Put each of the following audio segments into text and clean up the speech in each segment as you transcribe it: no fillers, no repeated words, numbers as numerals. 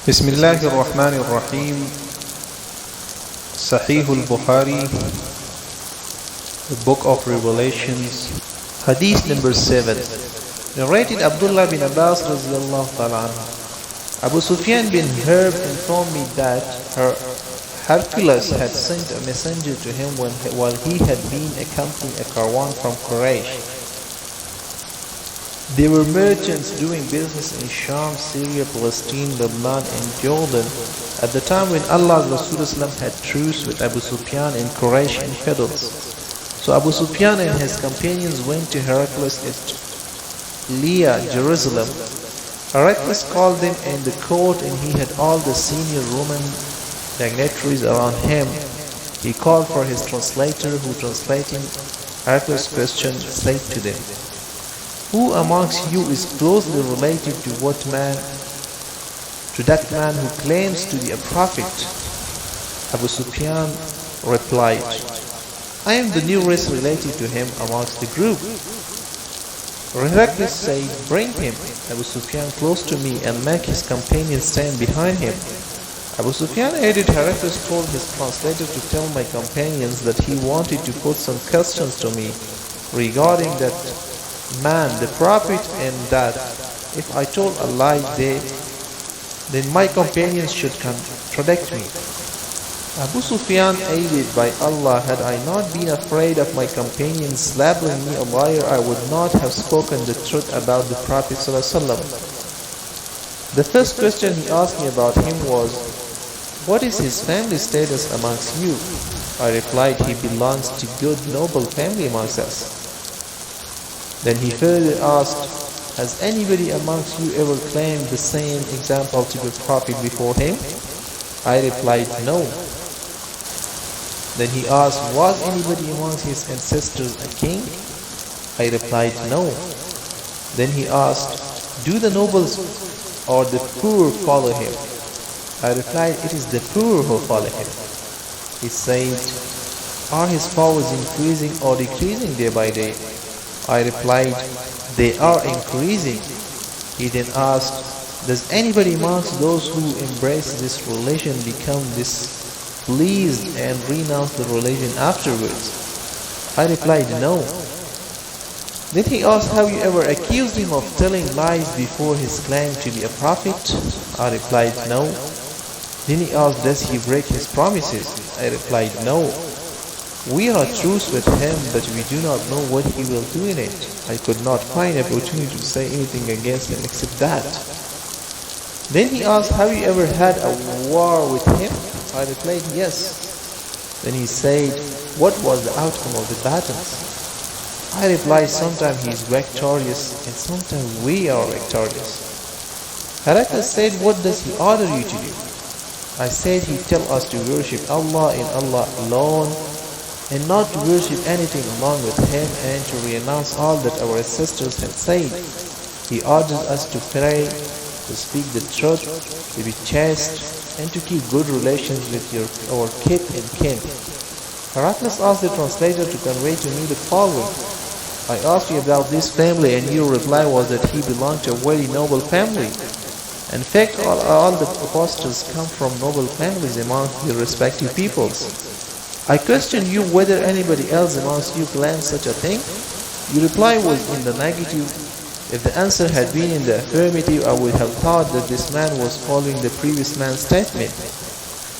Bismillahir Rahmanir Rahim. Sahih Al-Bukhari, the Book of Revelations, Hadith number 7. Narrated Abdullah bin Abbas radiyallahu ta'ala anhu. Abu Sufyan bin Harb informed me that Hercules had sent a messenger to him while he had been accompanying a caravan from Quraysh. They were merchants doing business in Sham, Syria, Palestine, Lebanon, and Jordan at the time when Allah's Rasul had truce with Abu Sufyan and Quraysh infidels. So Abu Sufyan and his companions went to Hercules at Leah, Jerusalem. Hercules called them in the court, and he had all the senior Roman dignitaries around him. He called for his translator, who, translating Hercules' question, said to them, "Who amongst you is closely related to that man who claims to be a prophet?" Abu Sufyan replied, "I am the nearest related to him amongst the group." Hercules said, "Bring him, Abu Sufyan, close to me and make his companions stand behind him." Abu Sufyan added, "Hercules told his translator to tell my companions that he wanted to put some questions to me regarding that man, the prophet, and that if I told a lie, then my companions should contradict me." Abu Sufyan added, "By Allah, had I not been afraid of my companions labeling me a liar, I would not have spoken the truth about the Prophet ﷺ. The first question he asked me about him was, "What is his family status amongst you?" I replied, "He belongs to good, noble family amongst us." Then he further asked, "Has anybody amongst you ever claimed the same example to the Prophet before him?" I replied, "No." Then he asked, "Was anybody amongst his ancestors a king?" I replied, "No." Then he asked, "Do the nobles or the poor follow him?" I replied, "It is the poor who follow him." He said, "Are his powers increasing or decreasing day by day?" I replied, "They are increasing." He then asked, "Does anybody amongst those who embrace this religion become displeased and renounce the religion afterwards?" I replied, "No." Then he asked, "Have you ever accused him of telling lies before his claim to be a prophet?" I replied, "No." Then he asked, "Does he break his promises?" I replied, "No. We are at truce with him, but we do not know what he will do in it." I could not find opportunity to say anything against him except that. Then he asked, "Have you ever had a war with him?" I replied, "Yes." Then he said, "What was the outcome of the battles?" I replied, "Sometimes he is victorious and sometimes we are victorious." Hercules said, "What does he order you to do?" I said, "He tells us to worship Allah and Allah alone, and not to worship anything along with him, and to renounce all that our ancestors had said. He orders us to pray, to speak the truth, to be chaste, and to keep good relations with our kith and kin." Hercules asked the translator to convey to me the following: "I asked you about this family, and your reply was that he belonged to a very noble family. In fact, all the apostles come from noble families among their respective peoples. I questioned you whether anybody else amongst you claimed such a thing. Your reply was in the negative. If the answer had been in the affirmative, I would have thought that this man was following the previous man's statement.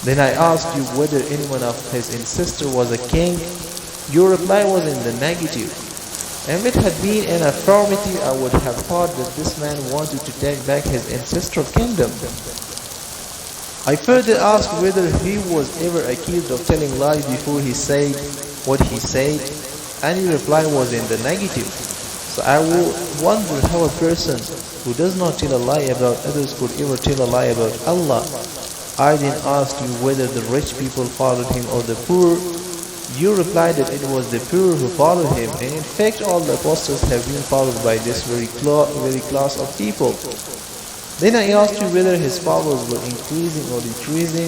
Then I asked you whether anyone of his ancestor was a king. Your reply was in the negative. And if it had been an affirmative, I would have thought that this man wanted to take back his ancestral kingdom. I further asked whether he was ever accused of telling lies before he said what he said, and his reply was in the negative. So I wonder how a person who does not tell a lie about others could ever tell a lie about Allah. I then asked you whether the rich people followed him or the poor. You replied that it was the poor who followed him, and in fact all the apostles have been followed by this very class of people. Then I asked you whether his followers were increasing or decreasing.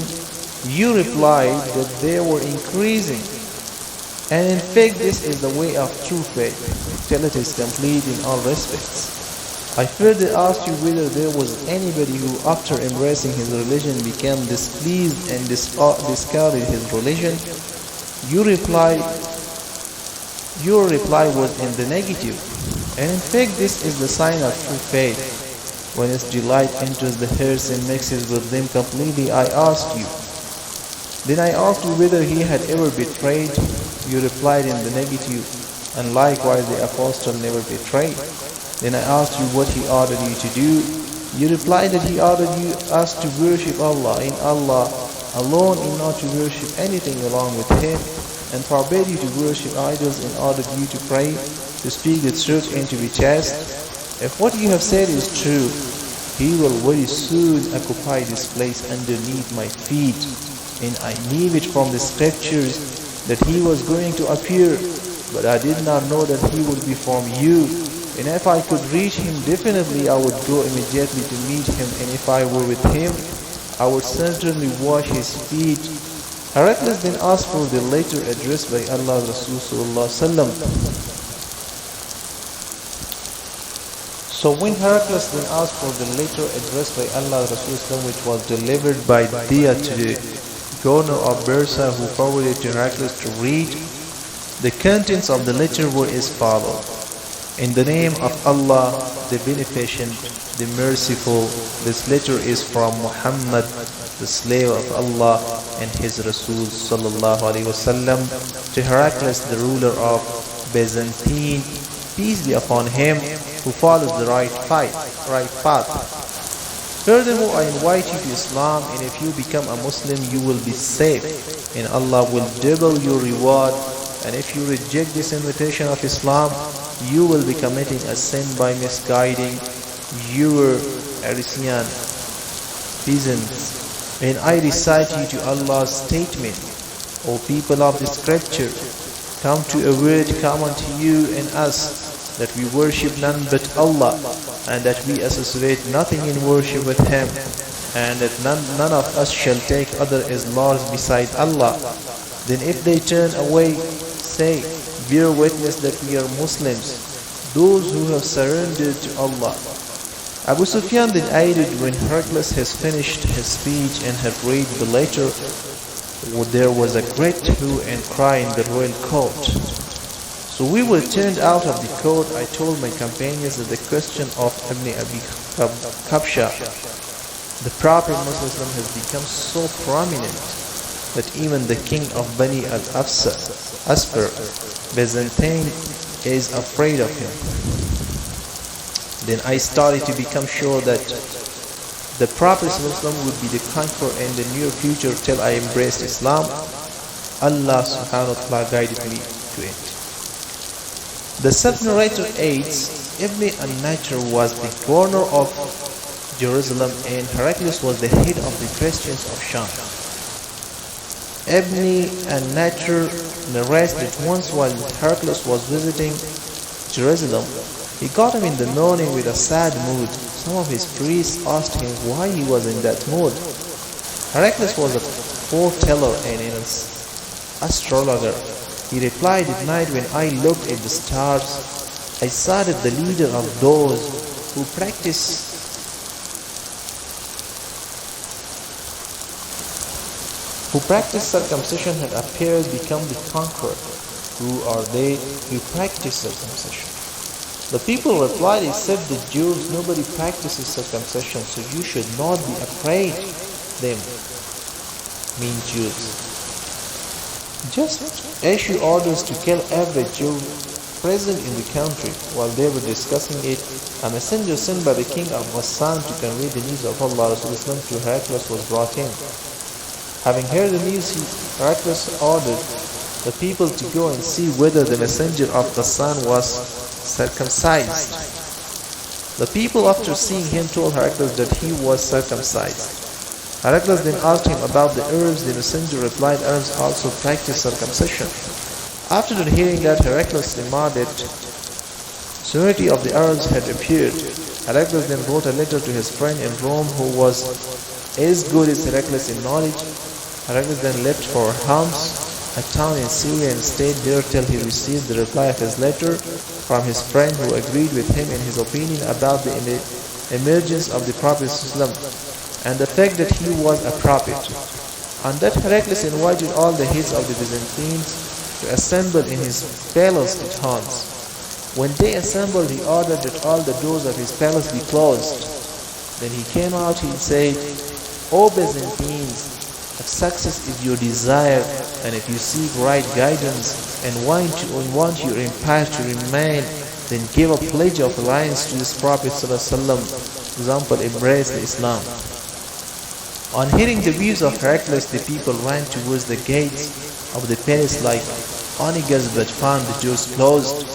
You replied that they were increasing. And in fact, this is the way of true faith, till it is complete in all respects. I further asked you whether there was anybody who, after embracing his religion, became displeased and discarded his religion. Your reply was in the negative. And in fact, this is the sign of true faith. When its delight enters the hearts and mixes with them completely, I asked you. Then I asked you whether he had ever betrayed. You replied in the negative, and likewise the apostle never betrayed. Then I asked you what he ordered you to do. You replied that he ordered us to worship Allah in Allah alone and not to worship anything along with him, and forbade you to worship idols and ordered you to pray, to speak the truth and to be chaste. If what you have said is true, he will very soon occupy this place underneath my feet, and I knew it from the scriptures that he was going to appear, but I did not know that he would be from you. And if I could reach him, definitely I would go immediately to meet him, and if I were with him, I would certainly wash his feet. Heraclius then asked for the letter addressed by Allah's Rasul sallallahu alaihi wasallam. So when Heraclius then asked for the letter addressed by Allah's Rasul, which was delivered by Dia to the governor of Bursa, who forwarded to Heraclius to read, the contents of the letter were as follows. In the name of Allah, the Beneficent, the Merciful, this letter is from Muhammad, the slave of Allah and his Rasul sallallahu alaihi wasallam, to Heraclius, the ruler of Byzantine, peace be upon him, who follows the right path. Furthermore, I invite you to Islam, and if you become a Muslim, you will be safe, and Allah will double your reward. And if you reject this invitation of Islam, you will be committing a sin by misguiding your Arisian peasants. And I recite you to Allah's statement, O people of the scripture, come to a word common to you and us, that we worship none but Allah, and that we associate nothing in worship with Him, and that none of us shall take other as lords beside Allah. Then if they turn away, say, bear witness that we are Muslims, those who have surrendered to Allah. Abu Sufyan then added, when Heraclius has finished his speech and had read the letter, there was a great hue and cry in the royal court. So we were turned out of the court. I told my companions that the question of Ibn Abi Kabsha, the Prophet Muhammad has become so prominent that even the king of Bani al-Asfar, Byzantine, is afraid of him. Then I started to become sure that the Prophet would be the conqueror in the near future till I embraced Islam. Allah subhanahu wa ta'ala guided me to it. The sub-narrator adds, Ibn al-Najjar was the governor of Jerusalem and Heraclius was the head of the Christians of Sham. Ibn al-Najjar narrates that once while Heraclius was visiting Jerusalem, he got him in the morning with a sad mood. Some of his priests asked him why he was in that mood. Heraclius was a foreteller and an astrologer. He replied, at night when I looked at the stars, I saw that the leader of those who practice circumcision had appeared, become the conqueror. Who are they who practice circumcision? The people replied, except the Jews, nobody practices circumcision, so you should not be afraid them, mean Jews. Just issue orders to kill every Jew present in the country. While they were discussing it, a messenger sent by the king of Ghassan to convey the news of Allah to Heraclius was brought in. Having heard the news, Heraclius ordered the people to go and see whether the messenger of Ghassan was circumcised. The people, after seeing him, told Heraclius that he was circumcised. Heraclius then asked him about the Arabs. The messenger replied, Arabs also practice circumcision. After hearing that, Heraclius remarked that majority of the Arabs had appeared. Heraclius then wrote a letter to his friend in Rome who was as good as Heraclius in knowledge. Heraclius then left for Homs. a town in Syria, and stayed there till he received the reply of his letter from his friend, who agreed with him in his opinion about the emergence of the Prophet ﷺ and the fact that he was a prophet. On that, Heraclius invited all the heads of the Byzantines to assemble in his palace at Hans. When they assembled, he ordered that all the doors of his palace be closed. Then he came out, he said, O Byzantines, if success is your desire, and if you seek right guidance and want your empire to remain, then give a pledge of alliance to this Prophet ﷺ. Example, embrace the Islam. On hearing the views of Heraclius, the people ran towards the gates of the palace like onagers, but found the doors closed.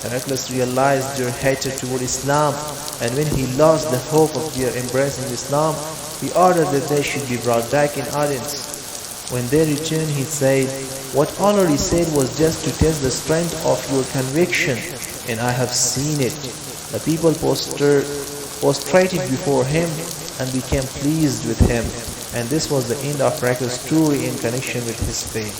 Heraclius realized their hatred toward Islam, and when he lost the hope of their embracing Islam, he ordered that they should be brought back in audience. When they returned, he said, "What already said was just to test the strength of your conviction, and I have seen it." The people prostrated before him and became pleased with him. And this was the end of Heraclius' story in connection with his fate.